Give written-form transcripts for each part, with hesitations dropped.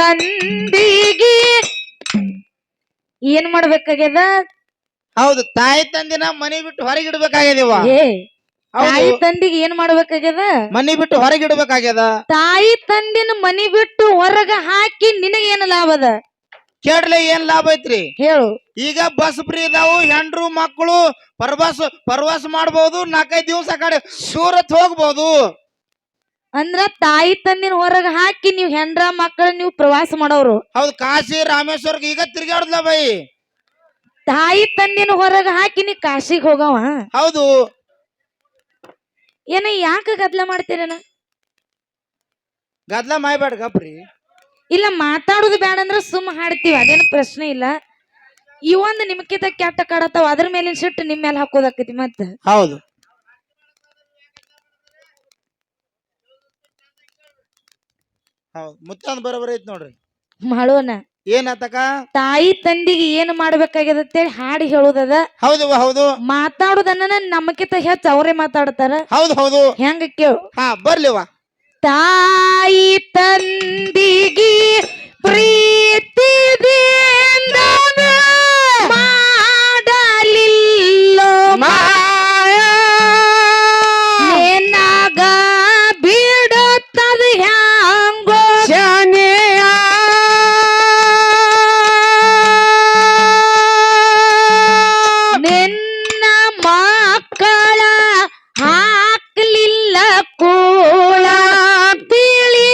ತಂದಿಗೆ ಏನ್ ಮಾಡ್ಬೇಕಾಗ್ಯದ? ಹೌದು, ತಾಯಿ ತಂದಿನ ಮನಿ ಬಿಟ್ಟು ಹೊರಗಿಡ್ಬೇಕಾಗ್ಯದವ. ಏ ತಾಯಿ ತಂದಿಗೆ ಏನ್ ಮಾಡ್ಬೇಕಾಗ್ಯದ? ಮನಿ ಬಿಟ್ಟು ಹೊರಗಿಡ್ಬೇಕಾಗ್ಯದ. ತಾಯಿ ತಂದಿನ ಮನಿ ಬಿಟ್ಟು ಹೊರಗ ಹಾಕಿ ನಿನಗೇನು ಲಾಭ ಅದ? ಕೇಳ್ಲೆ ಏನ್ ಲಾಭ ಐತ್ರಿ ಹೇಳು. ಈಗ ಬಸ್ ಫ್ರೀ ಇದಾವು, ಹೆಂಡ್ರು ಮಕ್ಕಳು ಪ್ರವಾಸ ಮಾಡಬಹುದು, 4-5 ದಿವಸ ಕಡೆ ಸೂರತ್ ಹೋಗ್ಬಹುದು. ಅಂದ್ರ ತಾಯಿ ತಂದಿನ ಹೊರಗ ಹಾಕಿ ನೀವ್ ಹೆಂಡ್ರ ಮಕ್ಕಳ ನೀವು ಪ್ರವಾಸ ಮಾಡೋರು. ಹೌದು, ಕಾಶಿ ರಾಮೇಶ್ವರ್ಗೆ ಈಗ ತಿರ್ಗಾಡುದ್ಲ ಬೈ. ತಾಯಿ ತಂದಿನ ಹೊರಗ ಹಾಕಿ ನೀ ಕಾಶಿಗೆ ಹೋಗವ. ಹೌದು. ಏನ ಯಾಕ ಗದ್ಲ ಮಾಡ್ತೀರನ? ಗದ್ಲ ಮಾಡ್ಬೇಡ ಗಪ್ರಿ. ಇಲ್ಲ, ಮಾತಾಡುದು ಬೇಡ ಅಂದ್ರ ಸುಮ್ಮ ಹಾಡ್ತೀವಿ, ಅದೇನು ಪ್ರಶ್ನೆ ಇಲ್ಲ. ಇವೊಂದು ನಿಮ್ಕಿಂತ ಕೆಟ್ಟ ಕಾಡತಾವ, ಅದ್ರ ಮೇಲಿನ ಸಿಟ್ಟು ನಿಮ್ ಮೇಲೆ ಹಾಕೋದಾಕತಿ ಮತ್ತ. ಹೌದು. ಹೌದು, ಮುತ್ತಂದ್ ಬರೋಬರ ಐತ್ ನೋಡ್ರಿ. ಮಾಡೋಣ. ಏನತಕ? ತಾಯಿ ತಂದಿಗೆ ಏನ್ ಮಾಡ್ಬೇಕಾಗ್ಯದ ಅಂತೇಳಿ ಹಾಡಿ ಹೇಳುದದ. ಹೌದು ಹೌದು. ಮಾತಾಡುದನ್ನ ನಮಕಿಂತ ಹೆಚ್ಚ ಅವರೇ ಮಾತಾಡ್ತಾರ. ಹೌದು ಹೌದು. ಹೆಂಗ ಕೇಳು. ಹಾ, ಬರ್ಲಿವ. ತಾಯಿ ತಂದಿಗೆ ಪ್ರೀತಿದಿಂದ ಮಾಡಲಿಲ್ಲೋ ಮಾಯ, ನಿನಗ ಬಿಡುತ್ತದ ಹ್ಯಾಂಗೋ ಶನೆಯ. ನಿನ್ನ ಮಕ್ಕಳ ಹಾಕ್ಲಿಲ್ಲ ಕೂಳ, ತಿಳಿ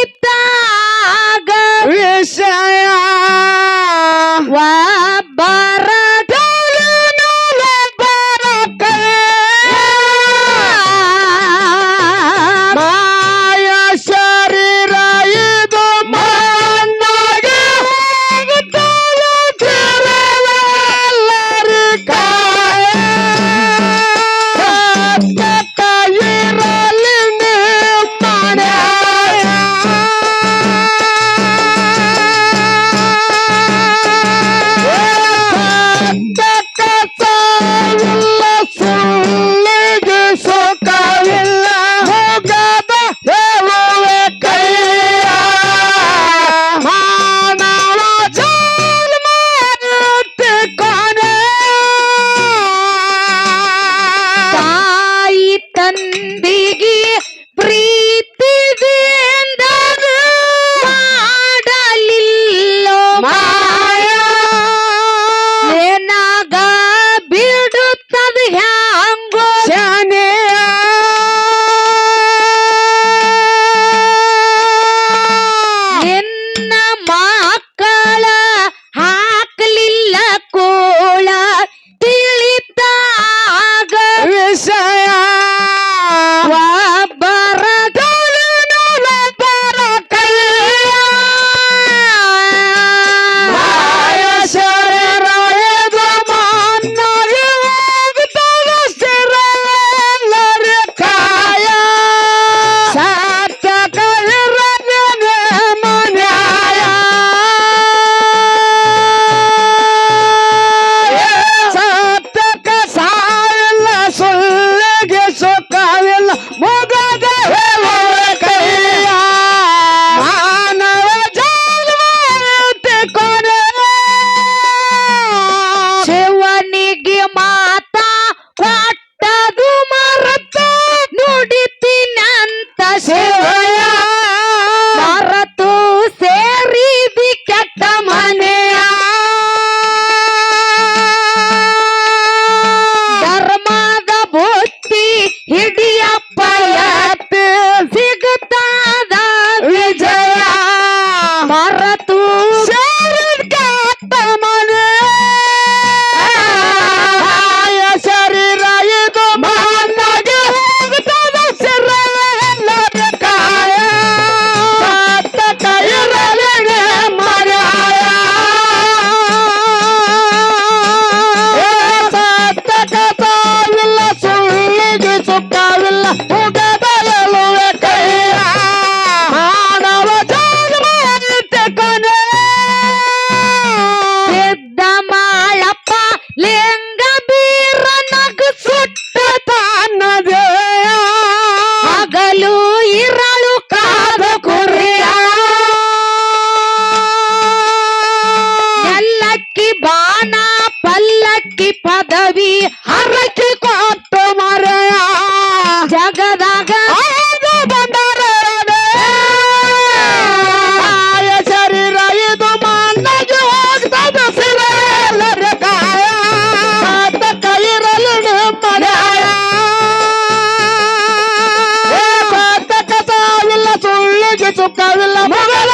ಮಗಲ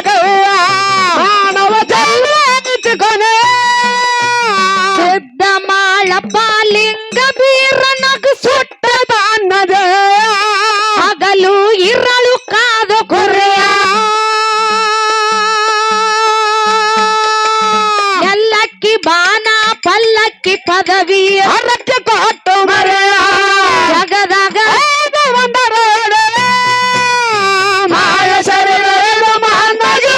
ಕವಿಯ ಮಾನವ ಜನ್ಮ ಕೊನೆ ಸಿದ್ಧ ಮಾಳಪ್ಪ ಲಿಂಗ ಬೀರನಗ ಸುಟ್ಟದ ಅನ್ನದ ಹಗಲು ಇರಳು ಕಾದ ಕೊರೆಯ ಎಲ್ಲಕ್ಕಿ ಬಾನ ಪಲ್ಲಕ್ಕಿ ಪದವಿ ಅರಕ್ಕೆ ಕೊಟ್ಟು ಮರೆಯ ಜಗದಾಗ ಬಂದರೋಡೆ ಮಾಯ ಶರೀರ ಮಾನಗೆ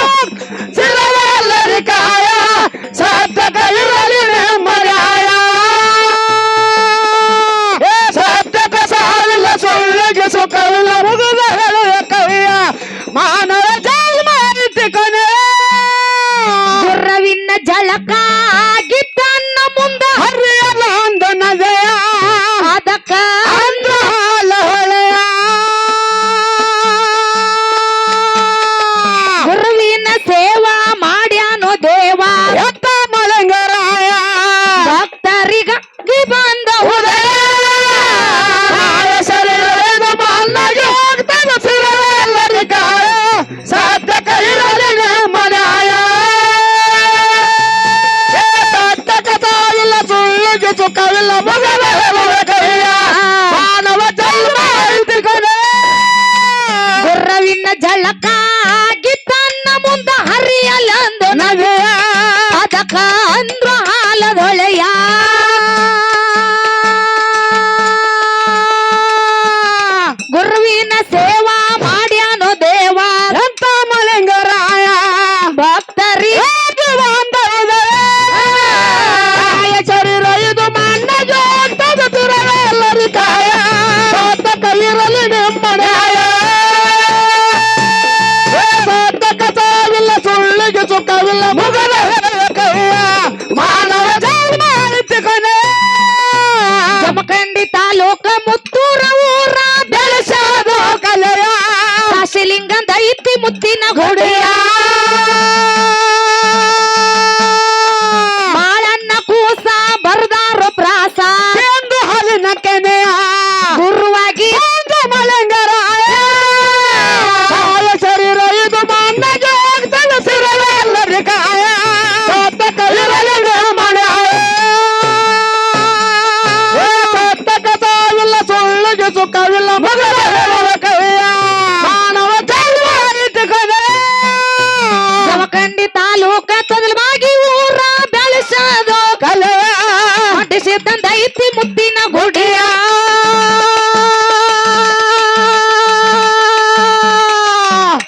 ಸಿರವೆಲ್ಲರಿ ಕಾಯ ಸತ್ಯ ಕೈರಲಿ ಮರ್ಯಾಯ ಸತ್ಯಕ ಸಾವಿಲ್ಲ ಸುಳ್ಳಿಗೆ ಸುಖವಿಲ್ಲ ಮುಗಿದ ಹೇಳುವ ಕವಿಯ ಮಾನವ ಜನ್ಮ ಐತಿ ಕೊನೆ ಗುರ್ರವಿನ ಜಳಕ ಆಗಿದ್ದನ್ನ ಮುಂದ ಹರಿಯಲ್ಲ ಒಂದು ನದೆಯ ಅದಕ್ಕ ಅಂದ್ರ ಹಾಲ ಹೊಳೆಯ ಗುರುವಿನ ಸೇವಾ ಮಾಡ್ಯಾನೋ ದೇವ ಎತ್ತ ಮಲಂಗರಾಯ ಭಕ್ತರಿಗಾಗಿ ಬಂದ ಉದಯ ಮಾಯ ಶರೀರದ ಮನ್ನಗೆ ಹೋಗ್ತದ ಸಿರವೆಲ್ಲರಿ ಕಾಯ ಸತ್ಯ ಕೈರಲಿ ಮನಾಯ ಸತ್ಯಕ ಸಾವಿಲ್ಲ ಸುಳ್ಳಿಗೆ ಸುಖವಿಲ್ಲ ಮಗನ ಹೇಳುವ ಕವಿಯ ಮಾನವ ಜನ್ಮ ಐತಿ ಕೊನೆ ಗುರ್ರವಿನ ಜಳಕ ಆಗಿದ್ದನ್ನ ಮುಂದ ಹರಿಯಲಂದು ನಗೆಯ ಅದಕ್ಕ ಅಂದ್ರ ಹಾಲದೊಳೆಯ ಗುರುವಿನ ಸೇವಾ ಮಾಡ್ಯಾನೋ ದೇವ ಎಂತ ಮಲಂಗರಾಯ ಭಕ್ತರಿಗೆ ಕಾಯ ಶರೀರ ಇದು ಮಣ್ಣಗೆ ಹೋಗ್ತದ ತಿರವೆಲ್ಲರಿ ಕಾಯ ಸತ್ತ ಕೈರಲಿ ನೆಮ್ಮಡಿಯಾಯ ಸತ್ತಕ ಸಾವಿಲ್ಲ ಸುಳ್ಳಿಗೆ ಸುಖವಿಲ್ಲ ಮುಗದ ಕವಿಯ ಮಾನವ ಜನ್ಮ ಐತಿ ಕೊನೆ ಜಮಖಂಡಿ ತಾಲೂಕ ಮುತ್ತೂರ ಊರ ಬೆಳೆಸೋದು ಕಲೆಯ ಕಾಶಿಲಿಂಗದ ಐತಿ ಮುತ್ತಿನ ಗುಡಿಯ ಮಾಳನ್ನ ಕೂಸ ಬರ್ದಾರೋ ಪ್ರಾಸ ಎಂದು ಹಾಲಿನ ಕೆನೆಯ ಗುರುವಾಗಿ ಒಂದು ಮಲಂಗರಾಯ ಕಾಯ ಶರೀರ ಇದು ಮಣ್ಣಗೆ ಹೋಗ್ತದೆ ಸಿರವೆಲ್ಲರಿ ಕಾಯ ಸತ್ತ ಕೈರಲಿ ಮಳೆಯ ಸತ್ತಕ ಸಾವಿಲ್ಲ ಸುಳ್ಳಿಗೆ ಸುಖವಿಲ್ಲ ಮಗನ ಹೇಳುವ ಕವಿಯ ಮಾನವ ಜನ್ಮ ಐತಿ ಕೊನೆ ಜಮಖಂಡಿ ತಾಲೂಕ ತೊದಲವಾಗಿ ಊರ ಬೆಳೆಸೋದು ಕಲೆಯ ಹೊಟ್ಟಿಸಿದ್ದಂದ ಐತಿ ಮುತ್ತಿನ ಗುಡಿಯ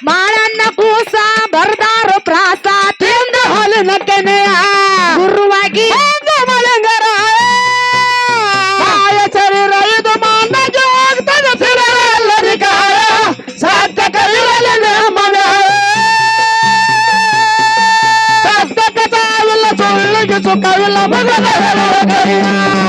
ಮಾಳನ್ನ ಕೂಸ ಬರ್ದಾರೋ ಪ್ರಾಸ ಎಂದು ಹಾಲಿನ ಕೆನೆಯ ಗುರುವಾಗಿ ಒಂದು ಮಲಂಗರಾಯ ಕಾಯ ಶರೀರ ಇದು ಮಣ್ಣಗೆ ಹೋಗ್ತದೆ ಸಿರವೆಲ್ಲರಿ ಕಾಯ ಸತ್ಯ ಕೈರಲಿ ಮನೆ ಸತ್ಯಕ ಸಾವಿಲ್ಲ ಸುಳ್ಳಿಗೆ ಸುಖವಿಲ್ಲ ಮಗನ ಹೇಳುವ ಕವಿಯ